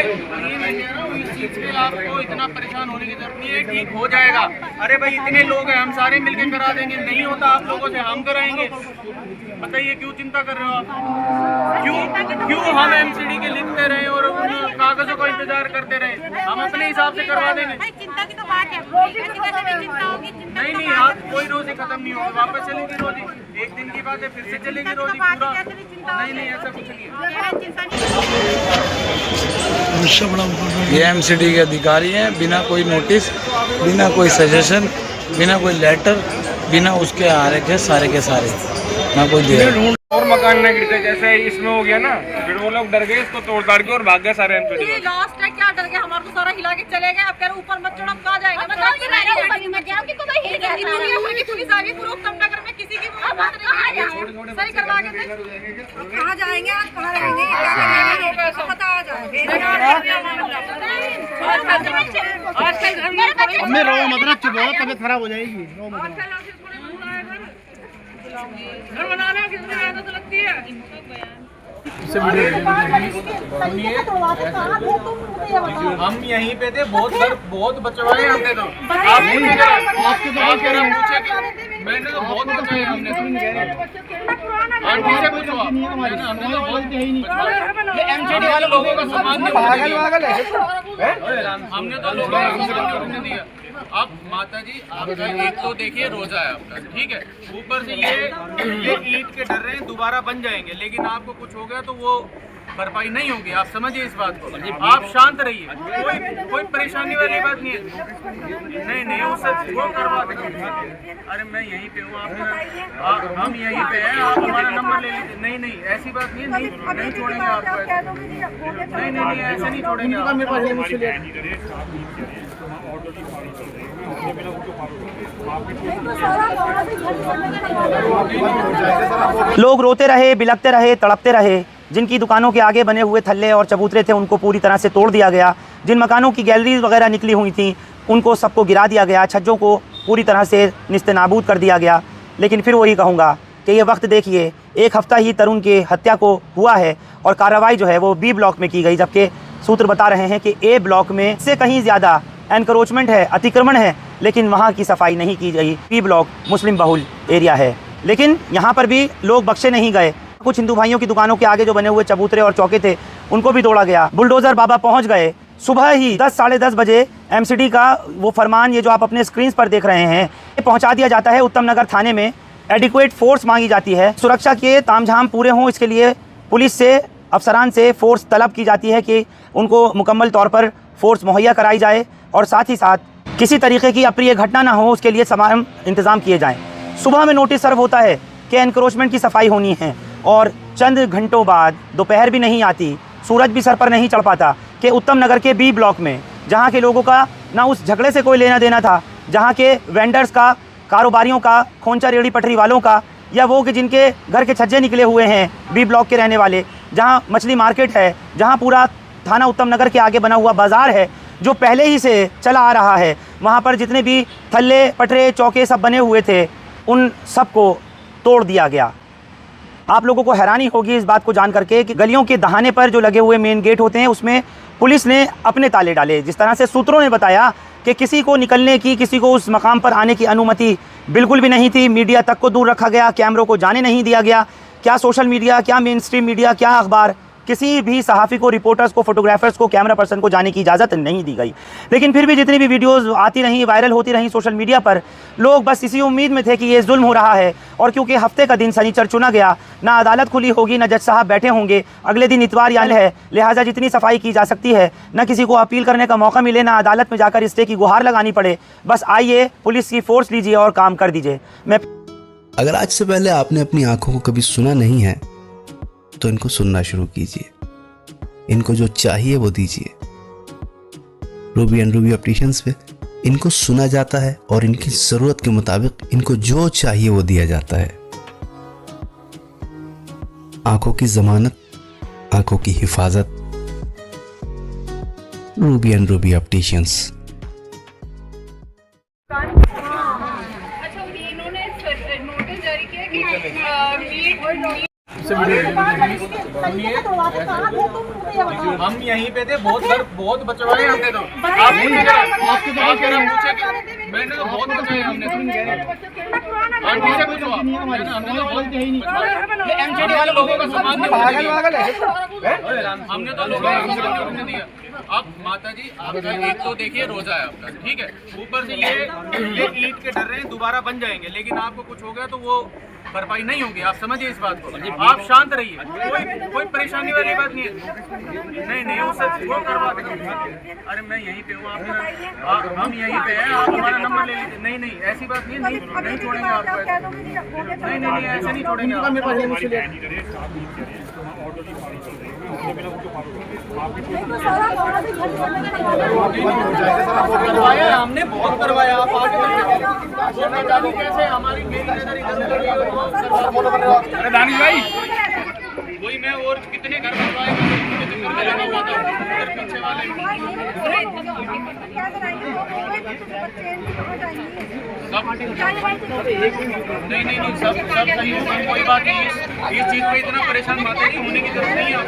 इस चीज पे आपको इतना परेशान होने की जरूरत नहीं है, ठीक हो जाएगा। अरे भाई इतने लोग हैं, हम सारे मिलके करा देंगे। नहीं होता आप लोगों से हम कराएंगे। बताइए क्यों चिंता कर रहे हो आप? क्यों हम एमसीडी के लिखते रहे और उन कागजों का इंतजार करते रहे? हम अपने हिसाब से करवा देंगे। चिंता की तो बात है, नहीं आज कोई रोजी खत्म नहीं होगी, वापस चलेगी रोजी। एक दिन की बात है, फिर से चलेगी रोजी पूरा। नहीं ऐसा कुछ नहीं है। ये एमसीडी के अधिकारी हैं, बिना कोई नोटिस, बिना कोई सजेशन, बिना कोई लेटर, बिना उसके आ रहे के सारे ना कोई दे। और मकान न गिरते जैसे इसमें हो गया ना, फिर वो लोग डर गए, इसको तोड़ ताड़ के और भाग गए सारे एमसीडी। लास्ट है, क्या डर गए? हमारे को सारा हिला के चले गए। अब कह रहे ऊपर मत चढ़ो, कहाँ जाएंगे? पुलिस आ गई पूरे उत्तमनगर में, किसी की सही करवा के कहाँ जाएंगे? कहाँ रहेंगे? पता आ जाएगा। रो मत ना, चुप हो, तबीयत खराब हो जाएगी। घर बनाने में कितनी मेहनत लगती है। हम यहीं पे थे, बहुत बचवाए हमने तो। मैंने तो बहुत बचवाए हमने तो। आंटी से पूछो आप, हमने तो बहुत एमसीडी वाले लोगों का सामान पागल है। हमने तो लोगों का सामान दिया। अब माता जी आपका एक तो देखिए रोजा है आपका, ठीक है, ऊपर से ये ईद के डर रहे हैं दोबारा बन जाएंगे, लेकिन आपको कुछ हो गया तो वो भरपाई नहीं होगी। आप समझिए इस बात को, आप शांत रहिए, कोई परेशानी वाली बात नहीं है। नहीं उससे वो करवा देंगे। अरे मैं यहीं पे हूँ, हम यहीं पे हैं, आप हमारा नंबर ले लीजिए। नहीं ऐसी बात नहीं है, नहीं छोड़ेंगे आपको। नहीं ऐसे नहीं छोड़ेंगे। लोग रोते रहे, बिलखते रहे, तड़पते रहे। जिनकी दुकानों के आगे बने हुए थल्ले और चबूतरे थे उनको पूरी तरह से तोड़ दिया गया। जिन मकानों की गैलरीज वगैरह निकली हुई थी उनको सबको गिरा दिया गया। छज्जों को पूरी तरह से निस्तेनाबूद कर दिया गया। लेकिन फिर वही कहूँगा कि ये वक्त देखिए, एक हफ़्ता ही तरुण की हत्या को हुआ है और कार्रवाई जो है वो बी ब्लॉक में की गई, जबकि सूत्र बता रहे हैं कि ए ब्लॉक में से कहीं ज़्यादा एनक्रोचमेंट है, अतिक्रमण है, लेकिन वहाँ की सफाई नहीं की गई। बी ब्लॉक मुस्लिम बहुल एरिया है, लेकिन यहाँ पर भी लोग बख्शे नहीं गए। कुछ हिंदू भाइयों की दुकानों के आगे जो बने हुए चबूतरे और चौके थे उनको भी तोड़ा गया। बुलडोज़र बाबा पहुँच गए। सुबह ही 10 साढ़े 10 बजे एमसीडी का वो फरमान, ये जो आप अपने स्क्रीन पर देख रहे हैं, ये पहुँचा दिया जाता है उत्तम नगर थाने में। एडिक्वेट फोर्स मांगी जाती है, सुरक्षा के तामझाम पूरे हों इसके लिए पुलिस से, अफसरान से फोर्स तलब की जाती है कि उनको मुकम्मल तौर पर फोर्स मुहैया कराई जाए और साथ ही साथ किसी तरीके की अप्रिय घटना ना हो उसके लिए तमाम इंतज़ाम किए जाएँ। सुबह में नोटिस सर्व होता है कि एनक्रोचमेंट की सफाई होनी है और चंद घंटों बाद, दोपहर भी नहीं आती, सूरज भी सर पर नहीं चढ़ पाता कि उत्तम नगर के बी ब्लॉक में, जहाँ के लोगों का ना उस झगड़े से कोई लेना देना था, जहाँ के वेंडर्स का, कारोबारियों का, खोंचा रेहड़ी पटरी वालों का, या वो कि जिनके घर के छज्जे निकले हुए हैं बी ब्लॉक के रहने वाले, जहाँ मछली मार्केट है, जहाँ पूरा थाना उत्तम नगर के आगे बना हुआ बाज़ार है जो पहले ही से चला आ रहा है, वहाँ पर जितने भी थल्ले पटरे चौके सब बने हुए थे उन सबको तोड़ दिया गया। आप लोगों को हैरानी होगी इस बात को जान करके कि गलियों के दहाने पर जो लगे हुए मेन गेट होते हैं उसमें पुलिस ने अपने ताले डाले। जिस तरह से सूत्रों ने बताया कि किसी को निकलने की, किसी को उस मकाम पर आने की अनुमति बिल्कुल भी नहीं थी। मीडिया तक को दूर रखा गया, कैमरों को जाने नहीं दिया गया। क्या सोशल मीडिया, क्या मेन स्ट्रीम मीडिया, क्या अखबार, किसी भी सहाफ़ी को, रिपोर्टर्स को, फोटोग्राफर्स को, कैमरा पर्सन को जाने की इजाज़त नहीं दी गई। लेकिन फिर भी जितनी भी वीडियोस आती रहीं, वायरल होती रहीं सोशल मीडिया पर, लोग बस इसी उम्मीद में थे कि ये जुल्म हो रहा है। और क्योंकि हफ्ते का दिन शनिचर चुना गया, ना अदालत खुली होगी, ना जज साहब बैठे होंगे, अगले दिन इतवार यानी है, लिहाजा जितनी सफाई की जा सकती है, न किसी को अपील करने का मौका मिले, ना अदालत में जाकर स्टे की गुहार लगानी पड़े, बस आइए पुलिस की फोर्स लीजिए और काम कर दीजिए। अगर आज से पहले आपने अपनी आंखों को कभी सुना नहीं है तो इनको सुनना शुरू कीजिए। इनको जो चाहिए वो दीजिए। रूबी एंड रूबी ऑप्टिशियंस पे इनको सुना जाता है और इनकी जरूरत के मुताबिक इनको जो चाहिए वो दिया जाता है। आंखों की जमानत, आंखों की हिफाजत, रूबी एंड रूबी ऑप्टिशियंस। हम यहीं पे थे, बहुत बचवाए हमने तो। मैंने तो बहुत बचाए हमने तो। आंटी से पूछो, हमने तो बहुत एमसीडी वाले लोगों का सामान पागल है, हमने तो लोगों का सामान नहीं दिया। अब माता जी आपका एक तो देखिए रोजा है आपका, ठीक है, ऊपर से ये ईद के डर रहे हैं दोबारा बन जाएंगे, लेकिन आपको कुछ हो गया तो वो भरपाई नहीं होगी। आप समझिए इस बात को, आप शांत रहिए, कोई परेशानी वाली बात नहीं है। नहीं उससे वो करवा देंगे। अरे मैं यहीं पे हूँ, हम यहीं पे हैं, आप हमारा नंबर ले लीजिए। नहीं ऐसी बात नहीं, नहीं छोड़ेंगे आपको, नहीं ऐसे नहीं छोड़ेंगे। करवाया हमने, बहुत करवाया। आप आगे कैसे हमारी दानिश भाई, वही मैं और कितने घर बनवाए, पीछे वाले नहीं सब सही होगा, कोई बात नहीं। इस चीज में इतना परेशान माता जी होने की जरूरत नहीं है।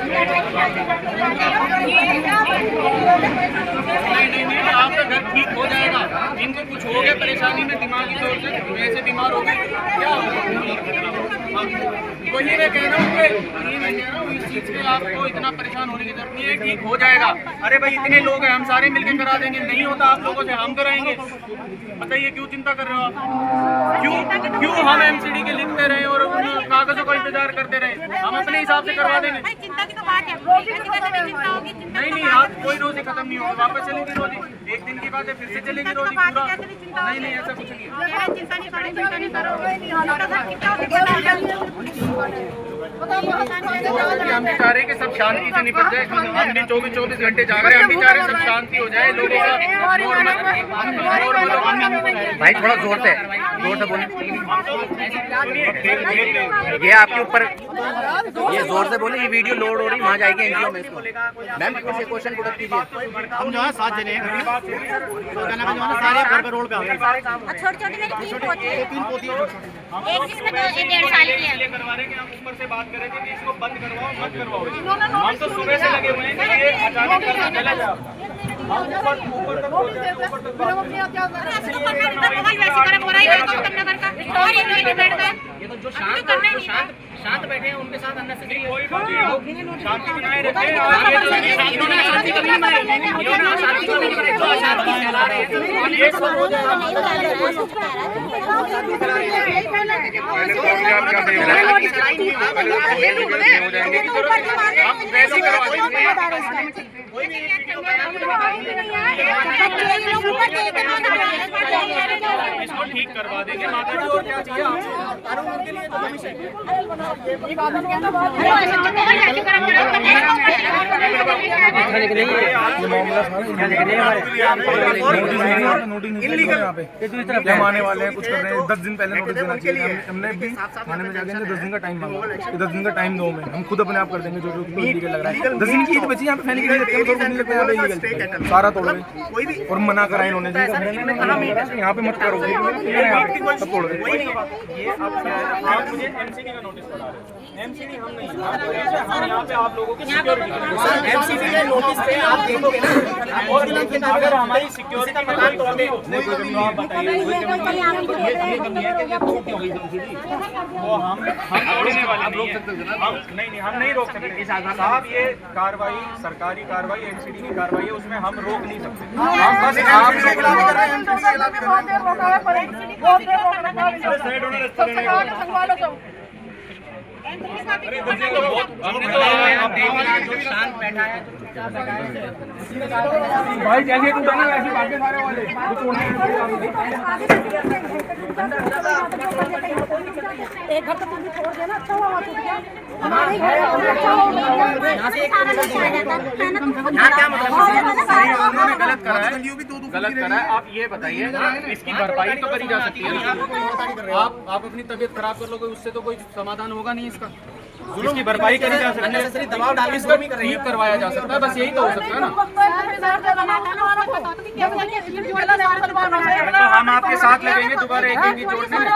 नहीं आपका घर ठीक हो जाएगा। इनको कुछ हो गया परेशानी में, दिमागी तौर से वैसे बीमार हो गए, क्या वही मैं कह रहा हूँ, इस चीज में आपको इतना परेशान होने की जरूरत नहीं है, ठीक हो जाएगा। अरे भाई इतने लोग हैं, हम सारे मिलकर करा देंगे। नहीं होता आप लोगों से हम कराएंगे। बताइए क्यों चिंता कर रहे हो आप? क्यों हम एमसीडी के लिखते रहे और उन कागजों का इंतजार करते रहे? हम अपने हिसाब से करवा देंगे। चिंता की तो बात है, नहीं आप कोई रोजी खत्म नहीं होगी, वापस चलेगी रोजी, एक दिन की बात है, फिर से चलेगी रोजी पूरा। नहीं ऐसा कुछ नहीं है। चिंता नहीं करो। हम चाह रहे हैं कि सब शांति से निपट जाए। हम भी 24 घंटे जाग रहे हैं, हम भी चाह रहे हैं सब शांति हो जाए, लोगों का भाई थोड़ा जोर से बोले। ये आपके ऊपर, ये जोर से बोले, ये वीडियो लोड हो रही, वहाँ जाएगी एनजीओ में। इसको मैम क्वेश्चन पुट कीजिए। हम जो है 7 जने हैं, सारे घर पे रोड पे आ गए। छोटी मेरी 3 पोती है, 3 पोती है, एक जिसमें 1.5 साल की है। करवा रहे हैं कि हम ऊपर से बात करें कि इसको बंद करवाओ मत करवाओ। हम तो सुबह से लगे हुए हैं कि ये अचानक करना चला जाए। ऊपर तक ये तो जो शांत बैठे हैं उनके साथ शांति बनाए रखे। इन्होंने शांति कभी नहीं बनाई, इन्होंने शांति कभी नहीं बनाई, जो शांति फैला रहे हैं ये सब हो जाएगा। आप वैसे करवा देंगे, कोई भी इसको ठीक करवा देंगे माता जी। और क्या चाहिए आपको? उनके लिए तो हम आने वाले हैं, कुछ कर रहे हैं, 10 दिन पहले नोटिस देना चाहिए। हमने भी थाने में जाके 10 दिन का टाइम मांगा, 10 दिन का टाइम दो, में हम खुद अपने आप कर देंगे जो इलीगल लग रहा है। 10 दिन की ईद बची, यहाँ पे फैन की नहीं लगता, यहाँ पे इलीगल सारा तोड़ गए और मना करा इन्होंने, यहाँ पे मत करो, सब तोड़ गए। आप मुझे एमसीडी का नोटिस पढ़ा रहे हैं। एमसीडी हम नहीं, हम यहाँ पे आप लोगों की सिक्योरिटी एमसीडी के नोटिस पे आप देखोगे ना, और अगर हमारी सिक्योरिटी का काम तो हमें आप बताइए ये कमी है कि ये टूट गई एमसीडी, वो हम तोड़ने वाले नहीं हैं। हम नहीं रोक सकते साहब। ये कार्रवाई, सरकारी कार्रवाई, एमसीडी की कार्रवाई है, उसमें हम रोक नहीं सकते। हम बस आप शांत बैठा है भाई, जैसे टूटा ना वैसे भागे सारे वाले। एक घर तो तुम छोड़ देना, अच्छा हुआ हमारे घर अच्छा हो क्या मतलब गलत करा है। आप ये बताइए, इसकी भरपाई तो करी जा सकती है। आप अपनी तबीयत खराब कर लोगे, उससे तो कोई समाधान होगा नहीं इसका। इसकी भरपाई करी जा सकती है, दबाव डाल इसको भी ठीक करवाया जा सकता है, बस यही तो हो सकता है ना। तो हम आपके साथ लगेंगे दोबारा एक जोड़ने में,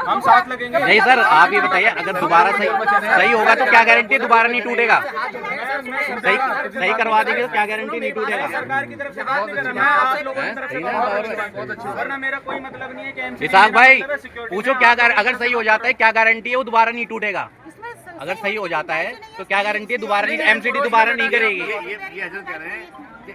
हम साथ लगेंगे। नहीं सर, आप ये बताइए, अगर दोबारा सही होगा तो क्या गारंटी दोबारा नहीं टूटेगा? सही करवा देंगे तो क्या गारंटी नहीं टूटेगा? सरकार की तरफ से बात नहीं कर रहा, मैं आप लोगों की तरफ से बहुत अच्छी, वरना मेरा कोई मतलब नहीं है कि विशाख भाई पूछो क्या अगर सही हो जाता है क्या गारंटी है वो दोबारा नहीं टूटेगा? अगर सही हो जाता है तो क्या गारंटी है दोबारा नहीं, एमसीडी दोबारा नहीं करेगी? ये ऐसा कह रहे हैं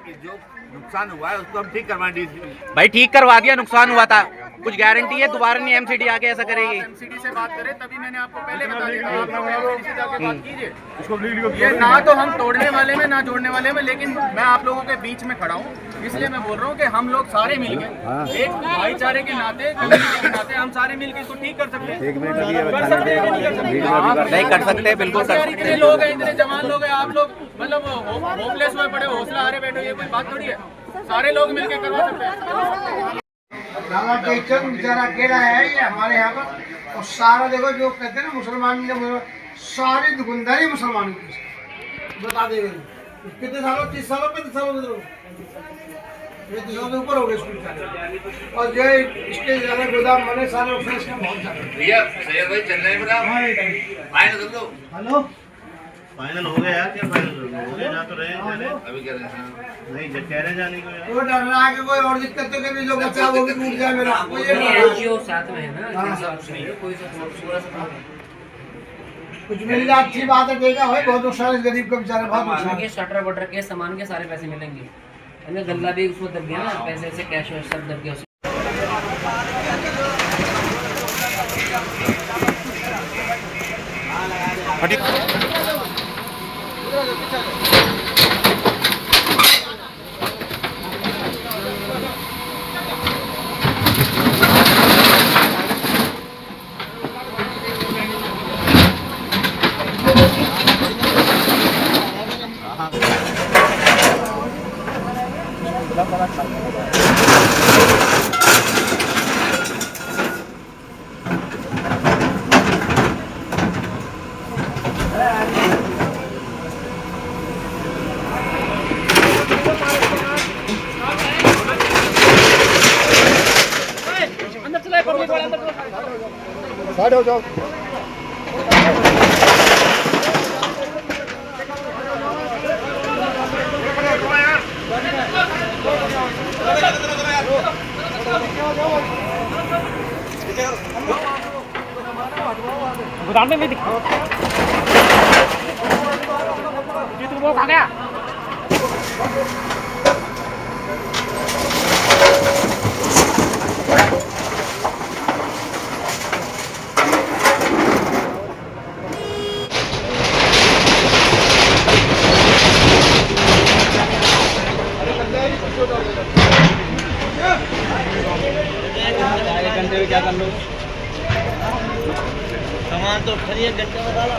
कि जो नुकसान हुआ है उसको हम ठीक करवा दीजिए। भाई ठीक करवा दिया, नुकसान हुआ था, कुछ गारंटी है दोबारा नहीं एमसीडी आके ऐसा करेगी? एमसीडी से बात करें तभी मैंने आपको पहले बता दिया, आप लोग एमसीडी से जाके बात कीजिए। ये ना तो हम तोड़ने वाले में ना जोड़ने वाले में, लेकिन मैं आप लोगों के बीच में खड़ा हूँ, इसलिए मैं बोल रहा हूँ कि हम लोग सारे मिलके एक भाईचारे के नाते, कम्युनिटी के नाते हम सारे मिलके इसको ठीक कर सकते हैं। नहीं कर सकते, बिल्कुल कर सकते। इतने लोग हैं, इतने जवान लोग हैं, आप लोग मतलब होपलेस हुए पड़े, हौसला हारे बैठे, ये कोई बात थोड़ी है। सारे लोग मिलके करवा सकते हैं। बेचारा अकेला है ये हमारे यहाँ पर, और सारा देखो जो कहते हैं ना मुसलमान, सारी दुकानदारी मुसलमान की बता देंगे। कितने सालों, 30 सालों 35 सालों 30 सालों से ऊपर हो गए स्कूल का, और जो इसके ज्यादा गोदाम बने सारे बहुत ज्यादा। हेलो फाइनल हो गया यार, क्या फाइनल हो गया? जा तो रहे हैं अभी, कह रहे हैं नहीं कह रहे जाने को यार। वो डर रहा है कि कोई और दिक्कत तो कभी जो बच्चा वो भी टूट जाए मेरा, एनजीओ साथ में है ना, कोई कुछ मिल जाए अच्छी बात है, देगा भाई बहुत नुकसान, इस गरीब का बेचारा बहुत नुकसान है। शटर वटर के सामान के सारे पैसे मिलेंगे, गल्ला भी उसको दब गया ना, पैसे से कैश वैश सब दब गया। साइड हो जाओ। गोदाम में दिखा वो खा गया। घंटे में क्या कर लो, सामान तो खरीद घंटे में डाला।